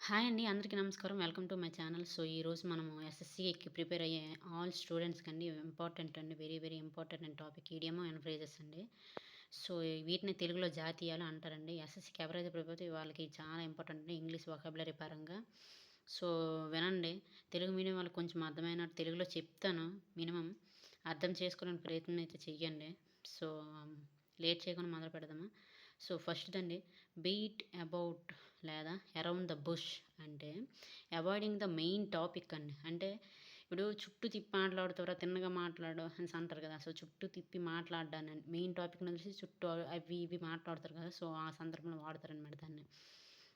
Hi అండి. అందరికీ నమస్కారం. Welcome to my channel. So, ఈరోజు మనము ఎస్ఎస్‌సీకి ప్రిపేర్ అయ్యే ఆల్ స్టూడెంట్స్‌కి అండి ఇంపార్టెంట్ అండి. వెరీ, వెరీ ఇంపార్టెంట్ అయిన టాపిక్ ఇడియమ్ అండ్ ఫ్రేజెస్ అండి. సో, వీటిని తెలుగులో జాతీయాలు అంటారండి. ఎస్ఎస్‌సీకి ఎవరైతే ప్రిపేర్ అవుతారో వాళ్ళకి చాలా ఇంపార్టెంట్ అండి ఇంగ్లీష్ వొకాబులరీ పరంగా. సో, వినండి. తెలుగు మీడియం వాళ్ళకి కొంచెం అర్థమైనట్టు తెలుగులో చెప్తాను. మినిమమ్ అర్థం చేసుకునే ప్రయత్నం అయితే చెయ్యండి. సో, లేట్ చేయకుండా మొదలు పెడదామా? సో, ఫస్ట్‌దండి బీట్ అబౌట్ లేదా అరౌండ్ ద బుష్ అంటే అవాయిడింగ్ ద మెయిన్ టాపిక్ అండి. అంటే ఇప్పుడు చుట్టూ తిప్పి మాట్లాడుతావురా తిన్నగా మాట్లాడు అనేసి అంటారు కదా! సో, చుట్టూ తిప్పి మాట్లాడ్డాన్ని మెయిన్ టాపిక్‌ని వదిలేసి చుట్టూ అవి ఇవి మాట్లాడతారు కదా! సో, ఆ సందర్భంలో వాడతారనమాట దాన్ని.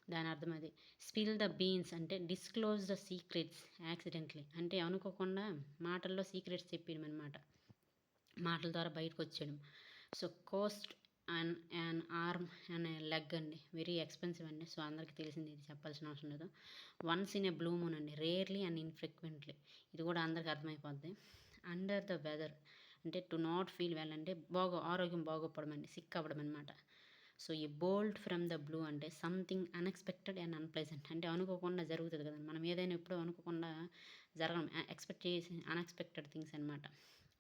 దాని అర్థం అది. స్పిల్ ద బీన్స్ అంటే డిస్క్లోజ్ ద సీక్రెట్స్ యాక్సిడెంటల్లీ అంటే అనుకోకుండా మాటల్లో సీక్రెట్స్ చెప్పేయడం అనమాట. మాటల ద్వారా బయటకొచ్చేయడం. So, cost an arm and a leg అండి. వెరీ ఎక్స్‌పెన్సివ్ అండి. సో, అందరికీ తెలిసింది ఇది చెప్పాల్సిన అవసరం లేదు. Once in a blue moon అండి. రేర్‌లీ అండ్ ఇన్‌ఫ్రీక్వెంట్‌లీ ఇది కూడా అందరికి అర్థమైపోద్ది. అండర్ ద వెదర్ అంటే టు నాట్ ఫీల్ వెల్ అంటే ఆరోగ్యం బాగోకపోవడం అండి. సిక్ అవ్వడం అనమాట. సో, ఈ బోల్డ్ ఫ్రమ్ ద బ్లూ అంటే సంథింగ్ అన్‌ఎక్స్‌పెక్టెడ్ అండ్ అన్‌ప్లెజెంట్ అంటే అనుకోకుండా జరుగుతది కదండీ. మనం ఏదైనా ఎప్పుడూ అనుకోకుండా జరగడం ఎక్స్‌పెక్ట్ చేసి అన్‌ఎక్స్‌పెక్టెడ్ థింగ్స్ అనమాట.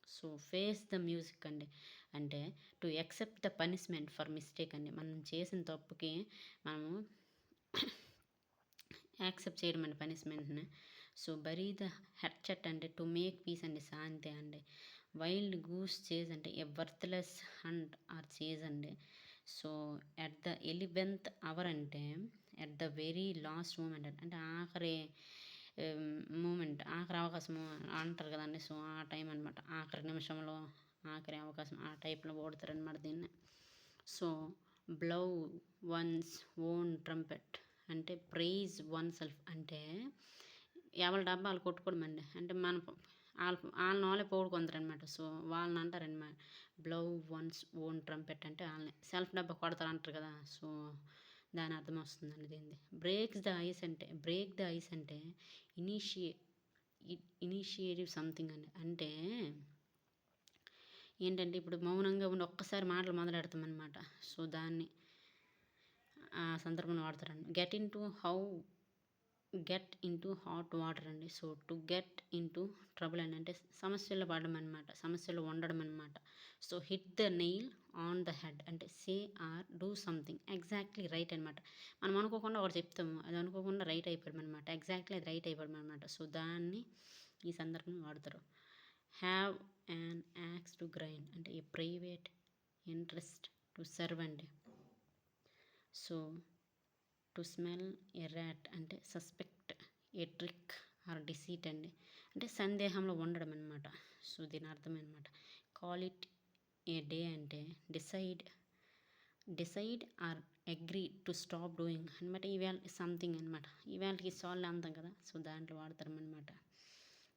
సో, ఫేస్ ద మ్యూజిక్ అండి. అంటే to accept the punishment for mistake అండి. మనం చేసిన తప్పుకి మనము యాక్సెప్ట్ చేయడం అండి పనిష్మెంట్‌ని. సో, బరీ ద హెడ్‌చెట్ అంటే టు మేక్ పీస్ అండి శాంతి అండి. వైల్డ్ గూస్ చేజ్ అంటే a worthless hunt or chase అండి. So, at the 11th hour అంటే at the very last moment అంటే ఆఖరి మూమెంట్ ఆఖరి అవకాశము అంటారు కదండీ! సో, ఆ టైం అనమాట. ఆఖరి నిమిషంలో ఆఖరి అవకాశం ఆ టైప్‌లో వాడతారనమాట దీన్ని. సో, బ్లౌ వన్స్ ఓన్ ట్రంపెట్ అంటే ప్రైజ్ వన్ సెల్ఫ్ అంటే ఎవరి డబ్బా ఆళ్ళు కొట్టుకోవడమండి. అంటే మన ఆళ్ళని వాళ్ళే పొగుడుకుంటారనమాట. సో, వాళ్ళని అంటారనమాట బ్లౌ వన్స్ ఓన్ ట్రంపెట్ అంటే ఆళ్ళని సెల్ఫ్ డబ్బా కొడతారంటారు కదా! సో, దాని అర్థం వస్తుందండి దీనిది. బ్రేక్ ద ఐస్ అంటే ఇనిషియే ఇనిషియేటివ్ సంథింగ్ అండి. అంటే ఏంటంటే ఇప్పుడు మౌనంగా ఉండి ఒక్కసారి మాటలు మొదలెడతామనమాట. సో, దాన్ని ఆ సందర్భంలో వాడతారండి. గెట్ ఇంటూ హాట్ వాటర్ అండి. So, to get into trouble అండి. అంటే సమస్యల్లో పడడం అనమాట. సమస్యలో ఉండడం అనమాట. So, hit the nail on the head అంటే say or do something exactly right అనమాట. మనం అనుకోకుండా ఒకటి చెప్తాము. అది అనుకోకుండా రైట్ అయిపోవడమనమాట. ఎగ్జాక్ట్‌లీ అది రైట్ అయిపోవడమనమాట. సో, దాన్ని ఈ సందర్భంలో వాడతారు. Have an axe to grind అంటే a private interest to serve అండి. So, to smell a rat అంటే suspect a trick or deceit అండి. అంటే సందేహంలో ఉండడం అనమాట. సో, దీని అర్థం అనమాట. కాల్ ఇట్ ఏ డే అంటే decide or agree to stop doing అనమాట. ఇవాళ సంథింగ్ అనమాట. ఇవాళకి సాల్వ్ అంతాం కదా! సో, దాంట్లో వాడతారనమాట.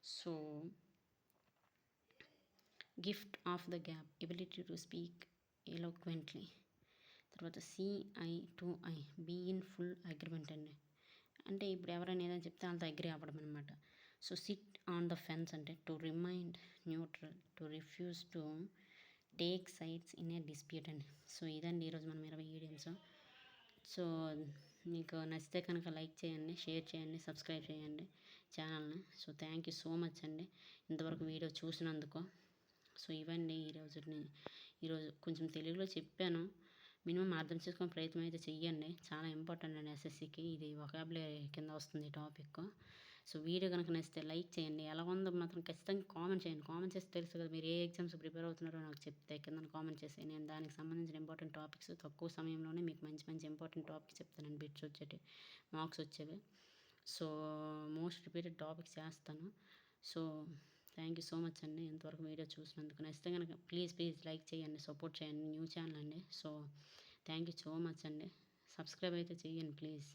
So, gift of the gab ability to speak eloquently. తర్వాత see eye to eye be in full agreement అండి. అంటే ఇప్పుడు ఎవరైనా ఏదైనా చెప్తే వాళ్ళతో అగ్రీ అవ్వడం అనమాట. So, sit on the fence అంటే to remain neutral to refuse to take sides in a dispute అండి. సో, ఇదండి ఈరోజు మనం 20 ఈడియమ్స్. సో, మీకు నచ్చితే కనుక లైక్ చేయండి, షేర్ చేయండి, సబ్స్క్రైబ్ చేయండి ఛానల్ని. So, thank you so much అండి ఇంతవరకు వీడియో చూసినందుకు. సో, ఇవండి ఈరోజు కొంచెం తెలుగులో చెప్పాను. మినిమమ్ అర్థం చేసుకునే ప్రయత్నం అయితే చెయ్యండి. చాలా ఇంపార్టెంట్ అండి ఎస్ఎస్‌సీకి. ఇది వొకాబులరీ కింద వస్తుంది ఈ టాపిక్. సో, వీడియో గనుక నచ్చితే లైక్ చేయండి. ఎలా ఉందో మాత్రం ఖచ్చితంగా కామెంట్ చేయండి. కామెంట్ చేస్తే తెలుసు కదా మీరు ఏ ఎగ్జామ్స్‌కి ప్రిపేర్ అవుతున్నారో నాకు చెప్తే కిందన కామెంట్ చేసి నేను దానికి సంబంధించిన ఇంపార్టెంట్ టాపిక్స్ తక్కువ సమయంలోనే మీకు మంచి మంచి ఇంపార్టెంట్ టాపిక్స్ చెప్తానండి. బిట్స్ వచ్చేటివి, మార్క్స్ వచ్చేవి. సో, మోస్ట్ రిపీటెడ్ టాపిక్స్ చేస్తాను. So, thank you so much అండి ఇంతవరకు వీడియో చూసినందుకు. నచ్చితే కనుక ప్లీజ్ లైక్ చేయండి, సపోర్ట్ చేయండి. న్యూ ఛానల్ అండి. So, thank you so much అండి. సబ్స్క్రైబ్ అయితే చేయండి ప్లీజ్.